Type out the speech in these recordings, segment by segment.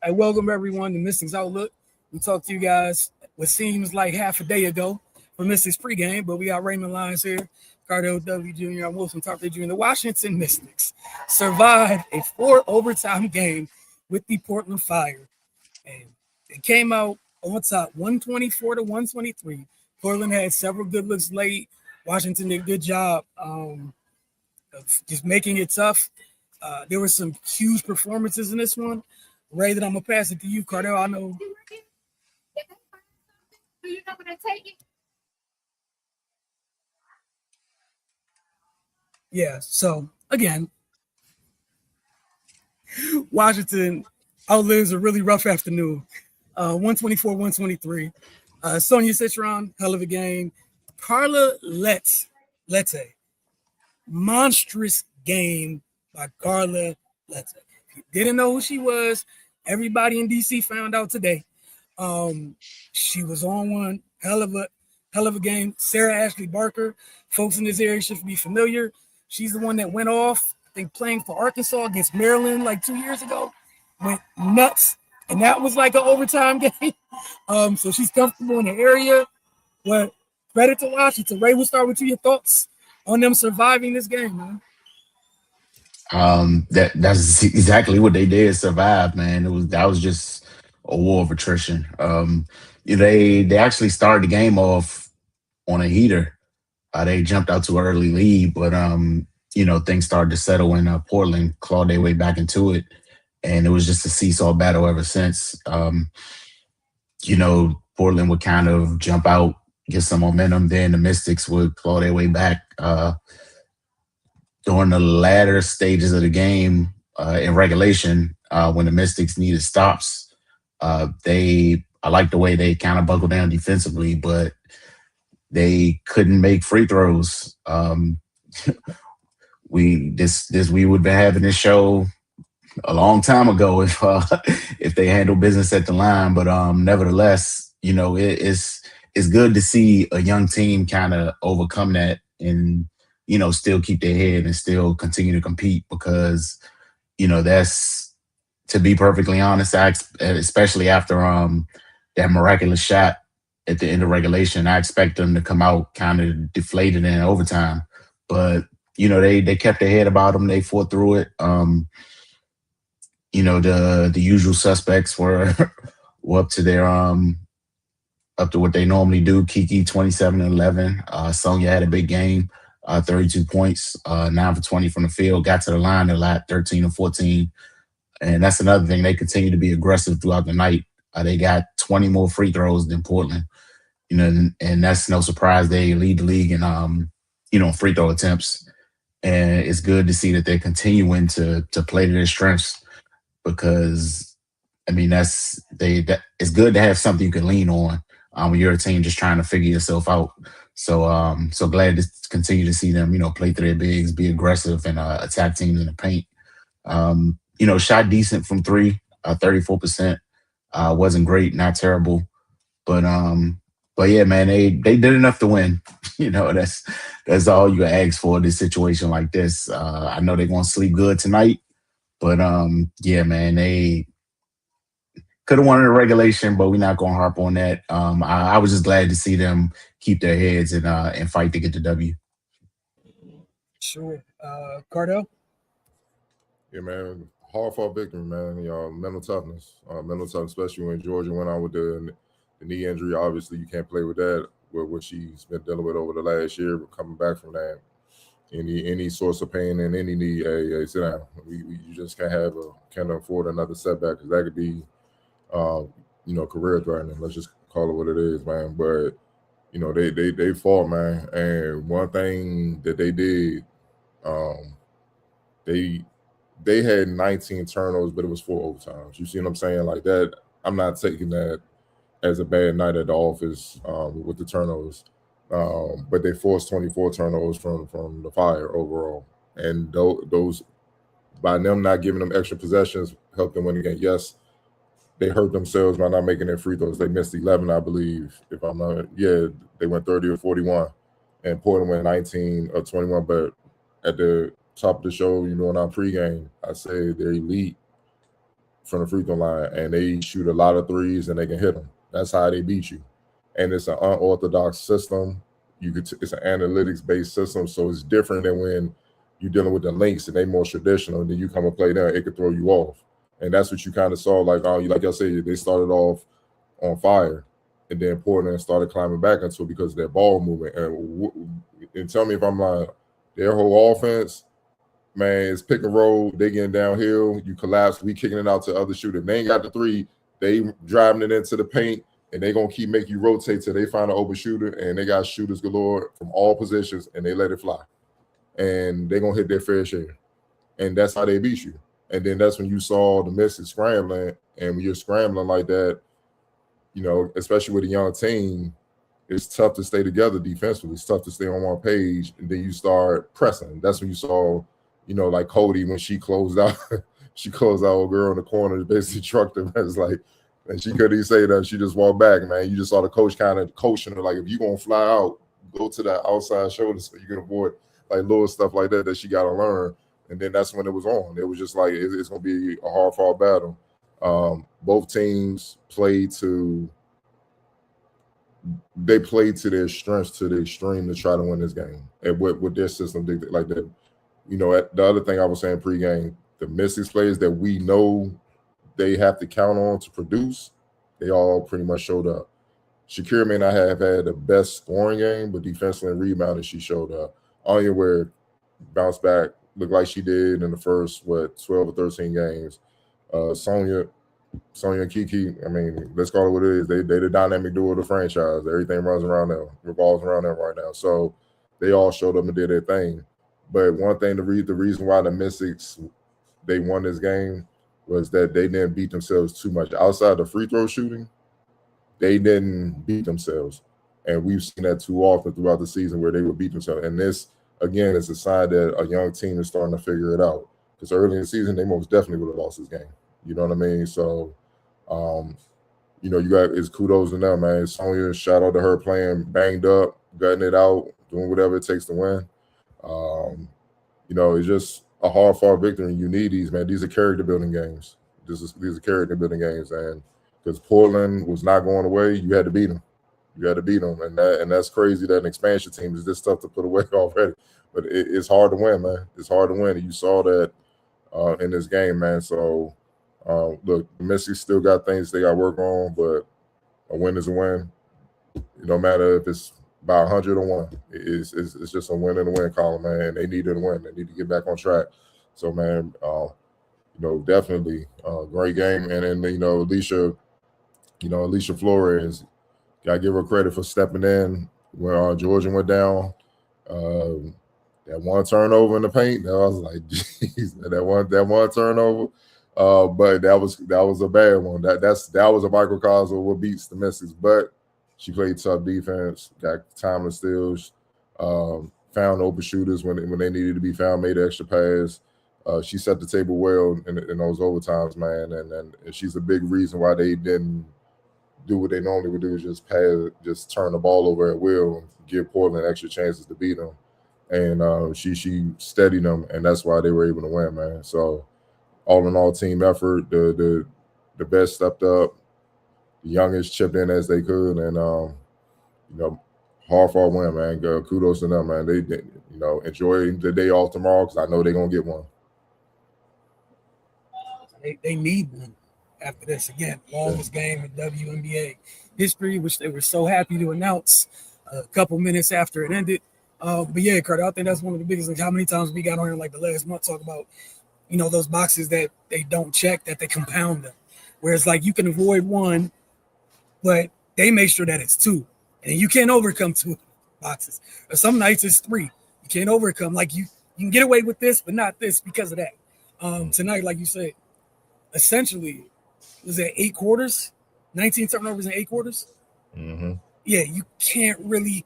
I welcome everyone to Mystics Outlook. We talked to you guys what seems like half a day ago for Mystics pregame, but we got Raymond Lyons here, Cardell W. Jr., and Wilson Tarpley Jr. The Washington Mystics survived a 4 overtime game with the Portland Fire. And it came out on top 124 to 123. Portland had several good looks late. Washington did a good job of just making it tough. There were some huge performances in this one. Ray, that I'm gonna pass it to you, Cardell. I know. Do you know when to take it? Yeah. So again, Washington outlives a really rough afternoon. 124, 123. Sonia Citron, hell of a game. Carla Lette, monstrous game by Carla Lette. If you didn't know who she was, everybody in DC found out today. She was on one hell of a game. Sarah Ashley Barker, folks in this area should be familiar. She's the one that went off, I think, playing for Arkansas against Maryland like 2 years ago. Went nuts, and that was like an overtime game. So she's comfortable in the area. But credit to Washington. Ray, we'll start with you. Your thoughts on them surviving this game, man? That's exactly what they did. Survive, man. That was just a war of attrition. They actually started the game off on a heater. They jumped out to an early lead, but things started to settle when Portland clawed their way back into it, and it was just a seesaw battle ever since. Portland would kind of jump out, get some momentum, then the Mystics would claw their way back. During the latter stages of the game in regulation, when the Mystics needed stops, I like the way they kind of buckled down defensively, but they couldn't make free throws. We would have been having this show a long time ago if they handled business at the line. But nevertheless, it's good to see a young team kind of overcome that and still keep their head and still continue to compete because that's, to be perfectly honest, especially after that miraculous shot at the end of regulation, I expect them to come out kind of deflated in overtime. But they kept their head about them. They fought through it. The usual suspects were up to their up to what they normally do. Kiki 27 and 11. Sonya had a big game, 32 points, 9 for 20 from the field. Got to the line a lot, 13 and 14. And that's another thing. They continue to be aggressive throughout the night. They got 20 more free throws than Portland. And that's no surprise. They lead the league in free throw attempts. And it's good to see that they're continuing to play to their strengths because, it's good to have something you can lean on when you're a team just trying to figure yourself out. So glad to continue to see them, play through their bigs, be aggressive, and attack teams in the paint. Shot decent from three, 34%. Wasn't great, not terrible, but yeah, man, they did enough to win. That's all you ask for in this situation like this. I know they're gonna sleep good tonight, but yeah, man, they could have won in the regulation, but we're not gonna harp on that. I was just glad to see them keep their heads and fight to get the W. Sure, Cardell. Yeah, man. Hard fought victory, man. Mental toughness. Especially when Georgia went out with the knee injury. Obviously, you can't play with that, with what she's been dealing with over the last year, coming back from that. Any source of pain in any knee, hey, sit down. You just can't afford another setback because that could be, career threatening. Let's just call it what it is, man. But they fought, man. And one thing that they did, they had 19 turnovers, but it was 4 overtimes. You see what I'm saying? Like that, I'm not taking that as a bad night at the office with the turnovers. But they forced 24 turnovers from the Fire overall. And those, by them not giving them extra possessions, helped them win the game. Yes, they hurt themselves by not making their free throws. They missed 11, I believe. If I'm not, yeah, they went 30 or 41. And Portland went 19 or 21. But at the top of the show, in our pregame, I say they're elite from the free throw line, and they shoot a lot of threes and they can hit them. That's how they beat you. And it's an unorthodox system. It's an analytics-based system, so it's different than when you're dealing with the Lynx and they more traditional, and then you come and play there, it could throw you off. And that's what you kind of saw. Like I said, they started off on fire, and then Portland started climbing back into it because of their ball movement. And tell me if I'm lying, their whole offense, man, is pick and roll. They getting downhill, you collapse, we kicking it out to other shooters. If they ain't got the three, they driving it into the paint, and they gonna keep making you rotate till they find an open shooter, and they got shooters galore from all positions, and they let it fly. And they're gonna hit their fair share. And that's how they beat you. And then that's when you saw the Mystics scrambling, and when you're scrambling like that, especially with a young team, it's tough to stay together defensively. It's tough to stay on one page, and then you start pressing. That's when you saw, like Cody, when she closed out, a girl in the corner, basically trucked him. It's like, and she couldn't even say that. She just walked back, man. You just saw the coach kind of coaching her, like, if you're going to fly out, go to that outside shoulder so you can avoid, like, little stuff like that she got to learn. And then that's when it was on. It was just like, it's going to be a hard-fought battle. Both teams played to their strengths to the extreme to try to win this game. And with their system, like that. The other thing I was saying pregame, the Mystics players that we know they have to count on to produce, they all pretty much showed up. Shakira may not have had the best scoring game, but defensively and rebounding, she showed up. Anya Ware bounced back, looked like she did in the first, 12 or 13 games. Sonya and Kiki, I mean, let's call it what it is. They the dynamic duo of the franchise. Everything revolves around them right now. So they all showed up and did their thing. But one thing, the reason why the Mystics, they won this game was that they didn't beat themselves too much. Outside the free throw shooting, they didn't beat themselves. And we've seen that too often throughout the season where they would beat themselves. And this, again, is a sign that a young team is starting to figure it out. Because early in the season, they most definitely would have lost this game. You know what I mean? So, you got it's kudos to them, man. Sonya, shout out to her playing banged up, gutting it out, doing whatever it takes to win. It's just a hard-fought victory. You need these, man. These are character-building games. These are character-building games, and because Portland was not going away, you had to beat them. And that's crazy that an expansion team is this tough to put away already. But it's hard to win, man. It's hard to win, and you saw that in this game, man. So, look, the Mystics still got things they got to work on, but a win is a win. It don't matter if it's by 100 or 1. It's just a win in the win column, man. They need to win. They need to get back on track. So, man, definitely great game. And then, Alicia Flores, got to give her credit for stepping in when Georgia went down. That one turnover in the paint, I was like, geez, that one turnover. But that was a bad one. That was a microcosm of what beats the Mystics. But she played tough defense, got timeless steals, found open shooters when they needed to be found, made an extra pass. She set the table well in those overtimes, man. And she's a big reason why they didn't do what they normally would do, just turn the ball over at will and give Portland extra chances to beat them. And she steadied them, and that's why they were able to win, man. So all in all, team effort. The best stepped up. The youngest chipped in as they could, and hard-fought win, man. Kudos to them, man. They enjoy the day off tomorrow because I know they're gonna get one. They need one after this. Again, longest game in WNBA history, which they were so happy to announce a couple minutes after it ended. But yeah, Carter, I think that's one of the biggest things. How many times we got on here like the last month talk about, those boxes that they don't check, that they compound them. Whereas like you can avoid one, but they make sure that it's 2. And you can't overcome 2 boxes. Or some nights it's 3. You can't overcome. Like you can get away with this, but not this because of that. Tonight, like you said, essentially, was it 8 quarters? 19 turnovers in 8 quarters? Mm-hmm. Yeah, you can't really,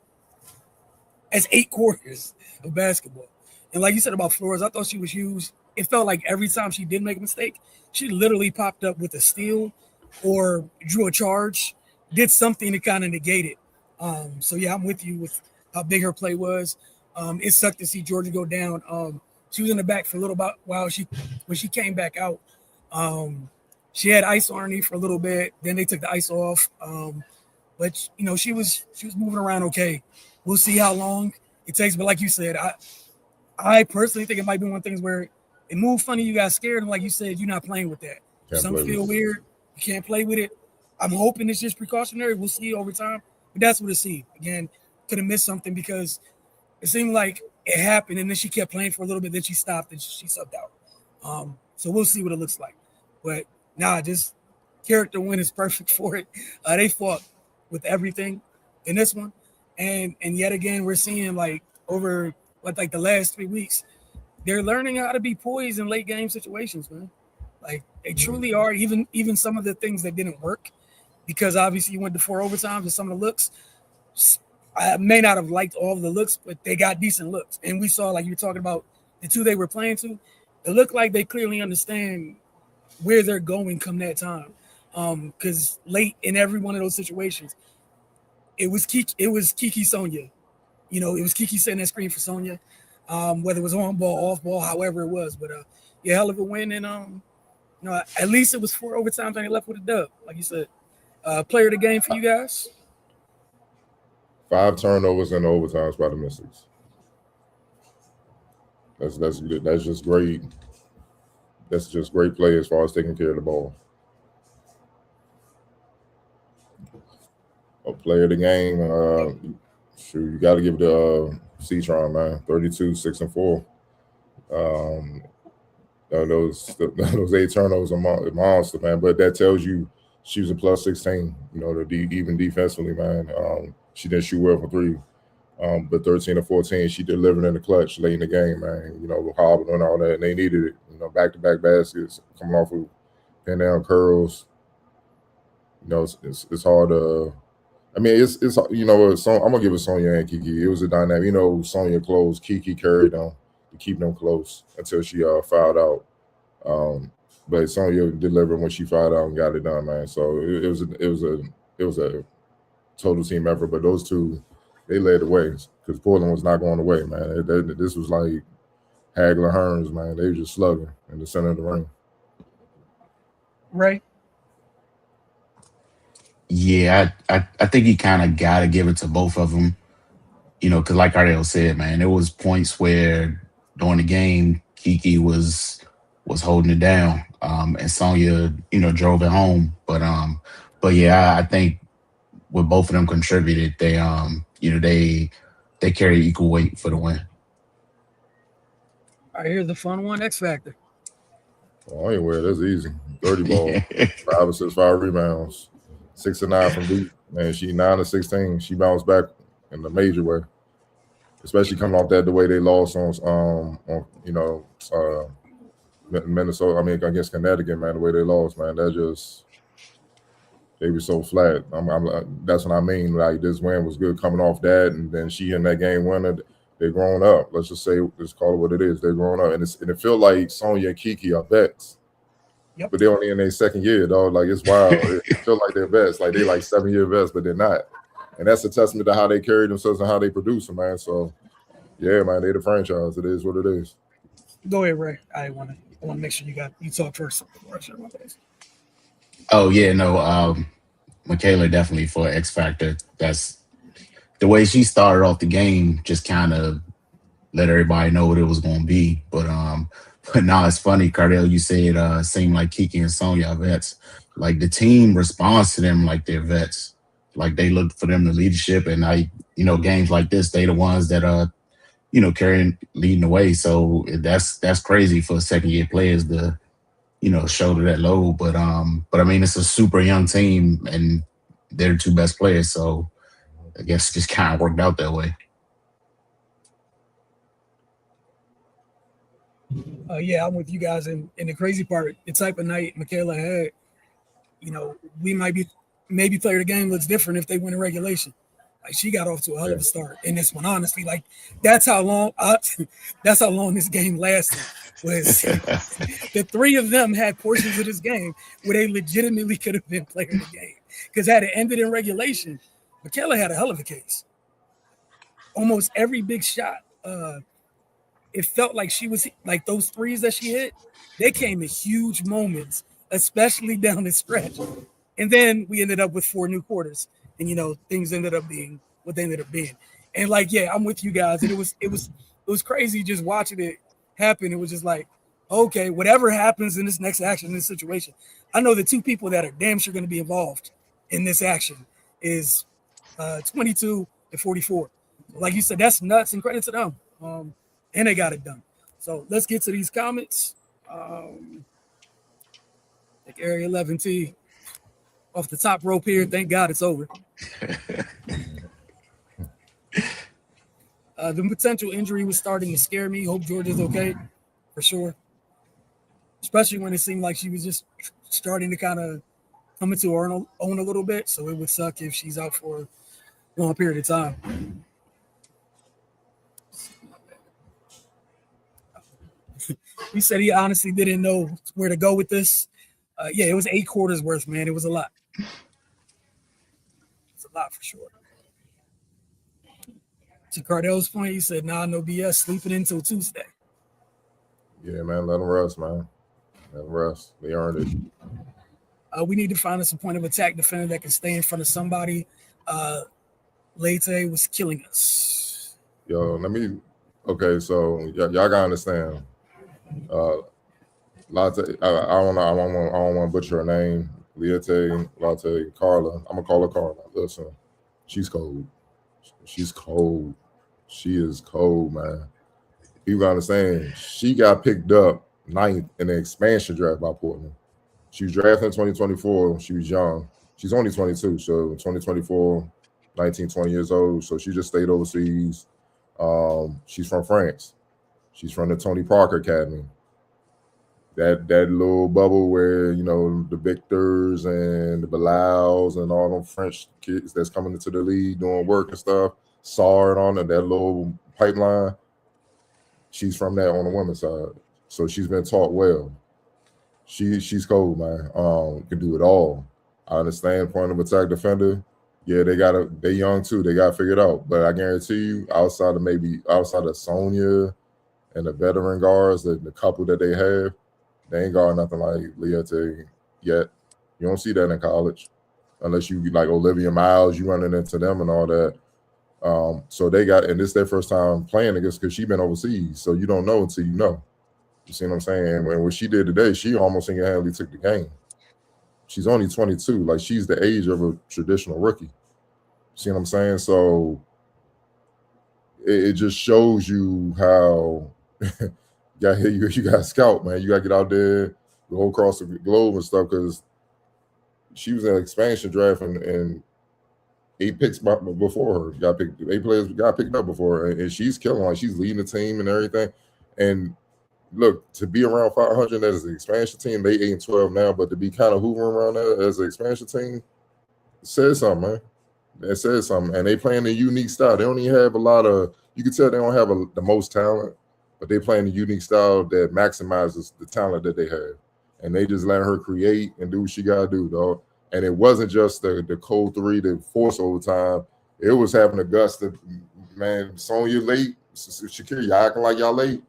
as 8 quarters of basketball. And like you said about Flores, I thought she was huge. It felt like every time she did make a mistake, she literally popped up with a steal or drew a charge, did something to kind of negate it. So yeah, I'm with you with how big her play was. It sucked to see Georgia go down. She was in the back for a little while. When she came back out, She had ice on her knee for a little bit. Then they took the ice off. But you know, she was moving around okay. We'll see how long it takes. But like you said, I personally think it might be one of the things where it moved funny. You got scared, and like you said, you're not playing with that. Some feel weird. You can't play with it. I'm hoping it's just precautionary. We'll see over time. But that's what it seemed. Again, could have missed something because it seemed like it happened, and then she kept playing for a little bit. Then she stopped and she subbed out. So we'll see what it looks like. But just character win is perfect for it. They fought with everything in this one, and yet again we're seeing like over like the last 3 weeks, they're learning how to be poised in late game situations, man. Like they truly are. Even some of the things that didn't work, because obviously you went to 4 overtimes and some of the looks. I may not have liked all of the looks, but they got decent looks. And we saw, like you were talking about, the two they were playing to, it looked like they clearly understand where they're going come that time. Because late in every one of those situations, it was Kiki Sonya. You know, it was Kiki setting that screen for Sonya, whether it was on ball, off ball, however it was. But hell of a win. And at least it was 4 overtimes and they left with a dub, like you said. Player of the game for you guys? 5 turnovers in the overtimes by the Mystics. That's good. That's just great. That's just great play as far as taking care of the ball. A player of the game. You got to give it to C-Tron, man. 32, 6 and 4. Those 8 turnovers are monster, man. But that tells you she was a plus 16. You know, even defensively, man. She didn't shoot well for 3. But 13 or 14, she delivered in the clutch late in the game, man. You know, hobbling and all that, and they needed it. You know, back-to-back baskets coming off of pin down curls. You know, it's hard to. I mean, it's you know, I'm gonna give it Sonya and Kiki. It was a dynamic. You know, Sonya closed, Kiki carried them to keep them close until she fouled out. But Sonya delivered when she fouled out and got it done, man. So it was a total team effort. But those two, they led the way because Portland was not going away, man. This was like Hagler Hearns, man. They were just slugging in the center of the ring. Right. Yeah, I think you kind of got to give it to both of them, you know, because like Ardell said, man, there was points where during the game, Kiki was holding it down, and Sonya, you know, drove it home. But yeah, I think with both of them contributed, they you know, they carry equal weight for the win. All right, here's the fun one, X Factor. Oh, anyway, that's easy. 30 ball, 5 assists, 5 rebounds. 6 and 9 from deep, man. She 9 of 16. She bounced back in a major way, especially coming off that the way they lost on you know, Minnesota. I mean, against Connecticut, man. The way they lost, man. That just they were so flat. That's what I mean. Like this win was good coming off that, and then she in that game winner. They're growing up. Let's call it what it is. They're growing up, and it feel like Sonya and Kiki are vets. Yep. But they're only in their second year, dog. Like it's wild. It feel like they're vets. Like they like 7-year vets, but they're not. And that's a testament to how they carry themselves and how they produce them, man. So yeah, man, they're the franchise. It is what it is. Go ahead, Ray. I want to make sure you talk first. Oh yeah, no, Michaela definitely for X Factor. That's the way she started off the game. Just kind of let everybody know what it was going to be. But now it's funny, Cardell. You said seemed like Kiki and Sonya are vets. Like the team responds to them like they're vets. Like they look for them the leadership, and games like this, they the ones that are, leading the way. So that's crazy for 2nd-year players to, shoulder that load. But I mean, it's a super young team, and they're the 2 best players. So I guess it just kind of worked out that way. Yeah, I'm with you guys. And the crazy part, the type of night Michaela had, we maybe player of the game looks different if they win in regulation. Like she got off to a hell of a start in this one. Honestly, like that's how long this game lasted. Was the 3 of them had portions of this game where they legitimately could have been player of the game. Because had it ended in regulation, Michaela had a hell of a case. Almost every big shot, it felt like she was like those threes that she hit. They came in huge moments especially down the stretch. And then we ended up with 4 new quarters, and things ended up being what they ended up being. And like, yeah, I'm with you guys. And it was crazy just watching it happen. It was just like, okay, whatever happens in this next action, in this situation, I know the 2 people that are damn sure going to be involved in this action is 22 and 44. Like you said, that's nuts, and credit to them. And they got it done. So let's get to these comments. Like Area 11T off the top rope here. Thank God it's over. The potential injury was starting to scare me. Hope Georgia's okay, for sure. Especially when it seemed like she was just starting to kind of come into her own a little bit. So it would suck if she's out for a long period of time. He said he honestly didn't know where to go with this. Yeah, it was 8 quarters worth, man. It was a lot. It's a lot for sure. To Cardell's point, he said, nah, no BS, sleeping until Tuesday. Yeah, man, let them rest, man. Let them rest. They earned it. We need to find us a point of attack defender that can stay in front of somebody. Leite was killing us. Yo, okay, so y'all gotta understand. Latte, I don't want to butcher her name. Latte, Carla. I'm gonna call her Carla. Listen, she's cold. She's cold. She is cold, man. You gotta understand. She got picked up 9th in the expansion draft by Portland. She was drafted in 2024. She was young. She's only 22, so 2024, 19, 20 years old. So she just stayed overseas. She's from France. She's from the Tony Parker Academy. That little bubble where, the Victors and the Bilals and all them French kids that's coming into the league doing work and stuff, saw it on that little pipeline. She's from that on the women's side. So she's been taught well. She's cold, man. Can do it all. I understand point of attack defender. Yeah, they young too. They got figured out. But I guarantee you, outside of Sonya and the veteran guards, the couple that they have, they ain't got nothing like Leite yet. You don't see that in college. Unless you like Olivia Miles, you running into them and all that. So they got, and this is their first time playing against, because she's been overseas. So you don't know until you know. You see what I'm saying? And what she did today, she almost single-handedly took the game. She's only 22. Like, she's the age of a traditional rookie. See what I'm saying? So it just shows you how you got to scout, man. You got to get out there, go across the globe and stuff, because she was in an expansion draft and 8 picks before her. 8 players got picked up before her, and she's killing. Like, she's leading the team and everything. And look, to be around 500 as an expansion team, they 8-12 now, but to be kind of hoovering around that as an expansion team, it says something, man. It says something. And they playing a unique style. They don't even have a lot of, you can tell they don't have the most talent, but they playing a unique style that maximizes the talent that they have. And they just let her create and do what she got to do, dog. And it wasn't just the cold 3 to force overtime. It was having the guts to, man, Sonya late, Shakira, y'all acting like y'all late.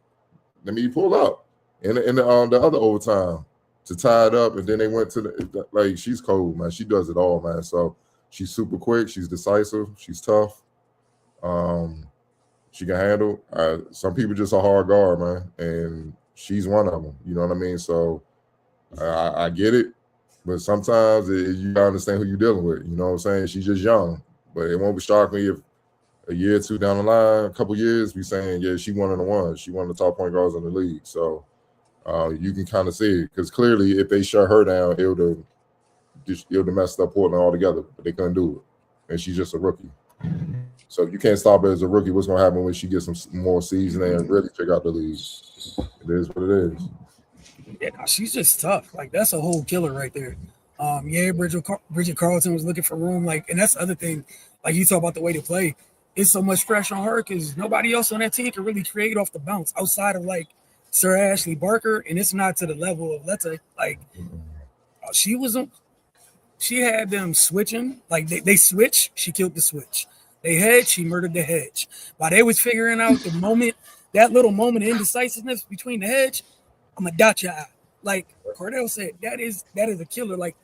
Let me pull up in the other overtime to tie it up, and then they went to like, she's cold, man. She does it all, man. So she's super quick, she's decisive, she's tough. She can handle. Some people just a hard guard, man, and she's one of them. You know what I mean? So I get it, but sometimes you gotta understand who you're dealing with. You know what I'm saying? She's just young, but it won't shock me if a year or two down the line, a couple years, we saying, yeah, she one of the ones. She one of the top point guards in the league. So you can kind of see it, because clearly if they shut her down, it would have messed up Portland altogether, but they couldn't do it. And she's just a rookie. So if you can't stop her as a rookie, what's going to happen when she gets some more seasoning and really figure out the league? It is what it is. Yeah, no, she's just tough. Like, that's a whole killer right there. Yeah, Bridget Carlton was looking for room. Like, and that's the other thing. Like, you talk about the way to play. It's so much pressure on her because nobody else on that team can really create off the bounce outside of like Sir Ashley Barker, and it's not to the level of Letta. Like, she had them switching. Like, they switch, she killed the switch. They hedge, she murdered the hedge. While they was figuring out the moment, that little moment of indecisiveness between the hedge, I'm gonna dot your eye. like Cardell said, that is a killer. Like,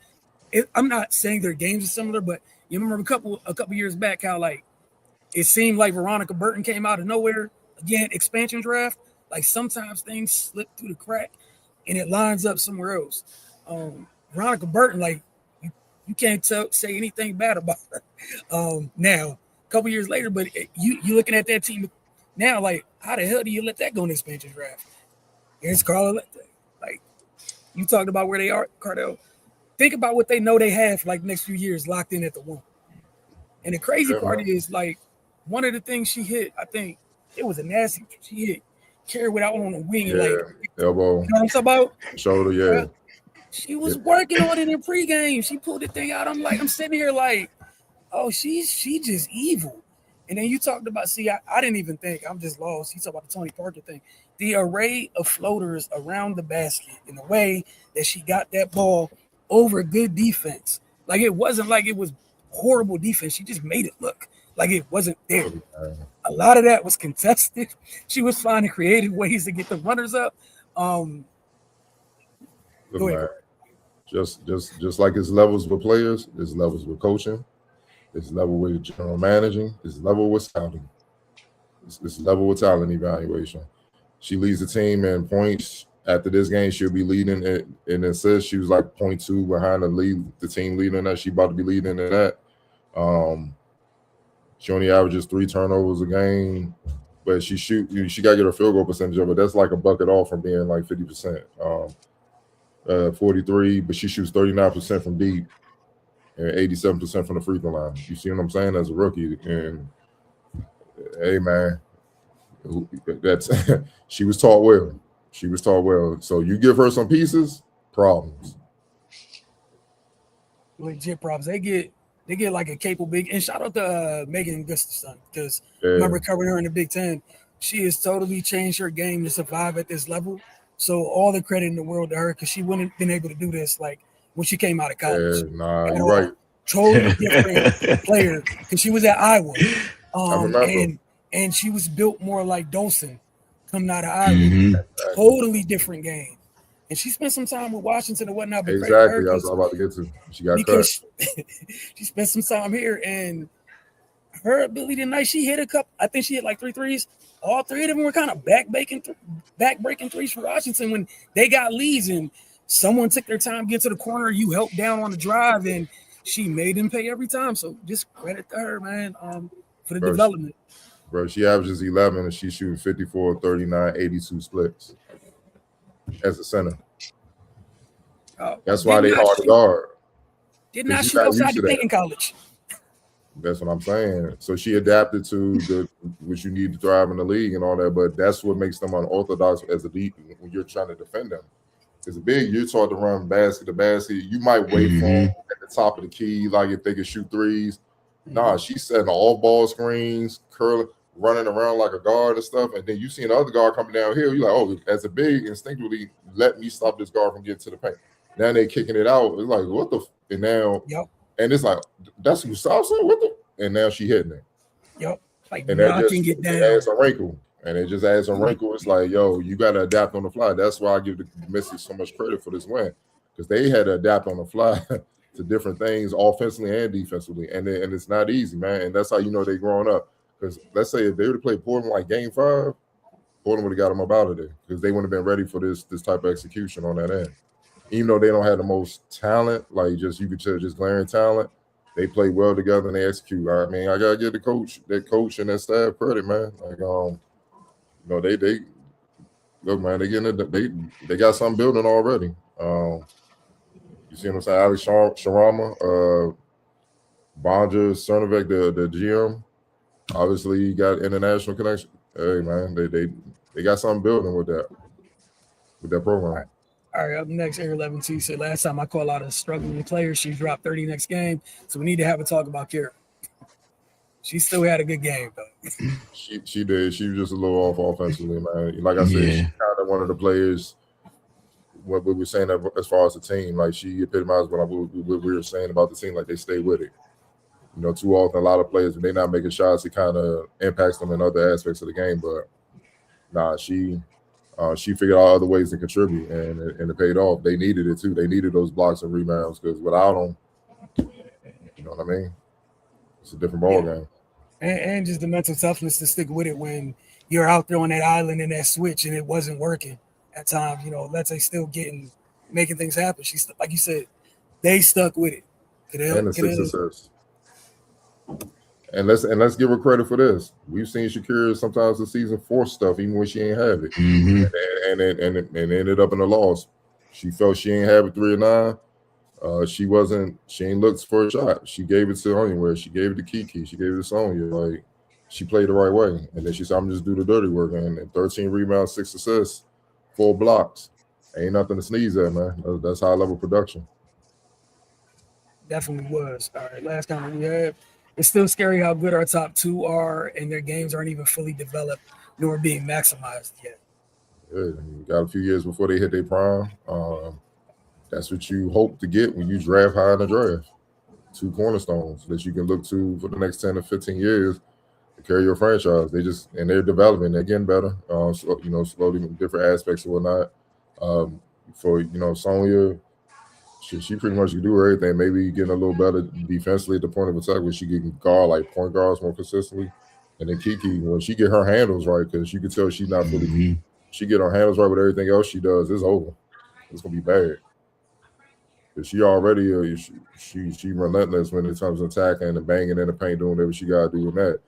I'm not saying their games are similar, but you remember a couple years back how like it seemed like Veronica Burton came out of nowhere again, expansion draft. Like sometimes things slip through the crack, and it lines up somewhere else. Veronica Burton, like you can't say anything bad about her. Now, a couple years later, but you looking at that team now, like how the hell do you let that go in the expansion draft? Here's Carla. Like you talked about where they are, Cardell. Think about what they know they have for like the next few years locked in at the one. And the crazy part is like one of the things she hit, I think it was a nasty. She hit carry without on a wing, like elbow. You know what I'm talking about? Shoulder, yeah. She was working on it in pregame. She pulled the thing out. I'm sitting here like, oh, she just evil. And then you talked about, I didn't even think. I'm just lost. You talked about the Tony Parker thing. The array of floaters around the basket and the way that she got that ball over good defense. Like it wasn't like it was horrible defense. She just made it look like it wasn't there. A lot of that was contested. She was finding creative ways to get the runners up. Go ahead. Just like it's levels with players, there's levels with coaching, there's level with general managing, there's level with scouting, it's level with talent evaluation. She leads the team in points. After this game, she'll be leading it in assists. She was like 0.2 behind the team leading that. She about to be leading in that. She only averages 3 turnovers a game, but she got to get her field goal percentage of it. That's like a bucket off from being like 50%. 43, but she shoots 39% from deep and 87% from the free throw line. You see what I'm saying? As a rookie, and hey man, that's she was taught well. She was taught well. So you give her some pieces, problems. Legit problems. They get like a capable big. And shout out to Megan Gustafson because remember covering her in the Big Ten. She has totally changed her game to survive at this level. So all the credit in the world to her because she wouldn't have been able to do this like when she came out of college. You're right. Totally different player because she was at Iowa. And she was built more like Dolson coming out of Iowa. Mm-hmm. Totally different game. And she spent some time with Washington and whatnot. Exactly. That's what I was about to get to. She got cut. She spent some time here, and her ability tonight, she hit a couple. I think she hit like 3 threes. All 3 of them were kind of back-breaking threes for Washington when they got leads, and someone took their time to get to the corner. You helped down on the drive, and she made them pay every time. So just credit to her, man, for the development. Bro, she averages 11, and she's shooting 54, 39, 82 splits as a center. That's why they hard to guard. Did not shoot outside the paint in college. That's what I'm saying. So she adapted to what you need to thrive in the league and all that, but that's what makes them unorthodox as a deep when you're trying to defend them. As a big, you're taught to run basket to basket. You might wait for them at the top of the key, like if they can shoot threes. Nah, she's setting off-ball screens, curling, running around like a guard and stuff, and then you see another guard coming downhill. You're like, oh, as a big, instinctively, let me stop this guard from getting to the paint. Now they kicking it out. It's like, what the? And now, and it's like, that's who stops her? What the? And now she hitting it. Yep. Like, and that just adds a wrinkle. And it just adds a wrinkle. It's like, yo, you got to adapt on the fly. That's why I give the Mystics so much credit for this win, because they had to adapt on the fly to different things, offensively and defensively. And it's not easy, man. And that's how you know they growing up. Because let's say if they would have played Portland like Game 5, Portland would have got them up out of there because they wouldn't have been ready for this type of execution on that end. Even though they don't have the most talent, like you could tell just glaring talent, they play well together and they execute. I mean, I gotta give the coach and that staff credit, man. Like, they look, man, they got something building already. You see what I'm saying? Alex Sharama, Bonja Cernovec, the GM. Obviously, you got international connection. Hey, man, they got something building with that program. All right, up next, Air 11T said, last time I called out a struggling player, she dropped 30 next game, so we need to have a talk about Kara. She still had a good game, though. She did. She was just a little off offensively, man. Like I said, she's kind of one of the players, what we were saying as far as the team, like she epitomized what we were saying about the team, like they stay with it. You know, too often a lot of players, when they're not making shots, it kind of impacts them in other aspects of the game. But nah, she she figured out other ways to contribute, and it paid off. They needed it too. They needed those blocks and rebounds because without them, you know what I mean? It's a different ball game. And just the mental toughness to stick with it when you're out there on that island in that switch and it wasn't working at times. You know, let's say still making things happen. She's like you said, they stuck with it. And the 6 assists. And let's give her credit for this. We've seen Shakira sometimes the season force stuff even when she ain't have it, and it ended up in a loss. She felt she ain't have it 3 or 9. She ain't looked for a shot. She gave it to anywhere. She gave it to Kiki. She gave it to Sonya. Like she played the right way. And then she said, "I'm just do the dirty work." And 13 rebounds, 6 assists, 4 blocks. Ain't nothing to sneeze at, man. That's high level production. Definitely was. All right, last comment we have. It's still scary how good our top 2 are, and their games aren't even fully developed nor being maximized yet. Yeah, you got a few years before they hit their prime. That's what you hope to get when you draft high in the draft. 2 cornerstones that you can look to for the next 10 to 15 years to carry your franchise. They're developing. They're getting better. Slowly in different aspects and whatnot. For Sonya, she pretty much can do everything. Maybe getting a little better defensively at the point of attack where she can guard like point guards more consistently. And then Kiki, when she get her handles right, because you can tell she's not fully. She get her handles right with everything else she does. It's over. It's gonna be bad. She already she relentless when it comes to attacking and banging in the paint, doing whatever she gotta do in that.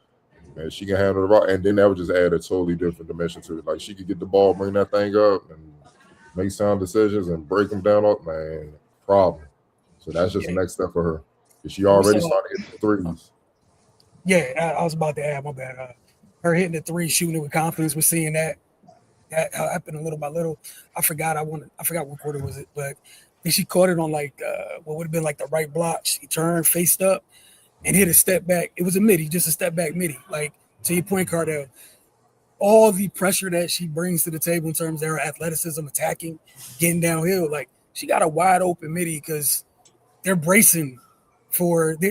And she can handle the rock, and then that would just add a totally different dimension to it. Like she could get the ball, bring that thing up, and make sound decisions and break them down. Man, problem. So that's just the next step for her. She already started hitting the threes. Yeah, I was about to add, my bad. Her hitting the 3, shooting it with confidence. We're seeing that happened little by little. I forgot what quarter was it, but she caught it on like what would have been like the right block. She turned, faced up, and hit a step back. It was a midi, just a step back midi. Like to your point, Cardell, all the pressure that she brings to the table in terms of her athleticism, attacking, getting downhill, like she got a wide open midi because they're bracing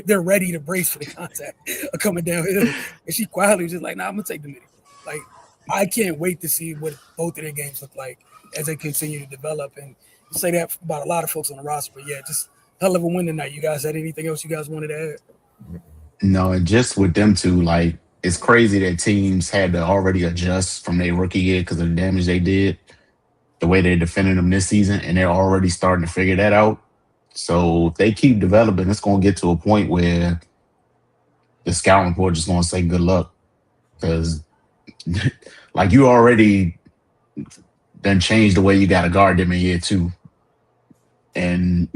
they're ready to brace for the contact of coming downhill. And she quietly just like, nah, I'm gonna take the midi. Like I can't wait to see what both of their games look like as they continue to develop. And you say that about a lot of folks on the roster, but yeah, just hell of a win tonight. You guys had anything else you guys wanted to add? No, and just with them two, like it's crazy that teams had to already adjust from their rookie year because of the damage they did, the way they're defending them this season, and they're already starting to figure that out. So if they keep developing, it's going to get to a point where the scouting report is going to say good luck because, like, you already done changed the way you got to guard them in year 2. And,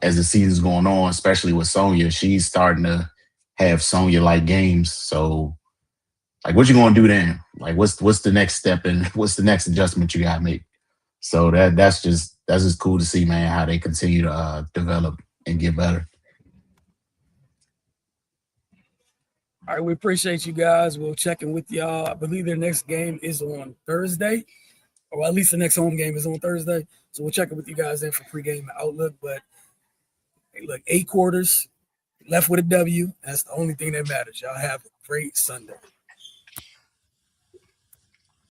as the season's going on, especially with Sonya, she's starting to have Sonya-like games. So, like, what you going to do then? Like, what's the next step and what's the next adjustment you got to make? So that's just cool to see, man, how they continue to develop and get better. All right, we appreciate you guys. We'll check in with y'all. I believe their next game is on Thursday, or at least the next home game is on Thursday. So we'll check in with you guys then for pregame and outlook. But hey, look, 8 quarters left with a W. That's the only thing that matters. Y'all have a great Sunday.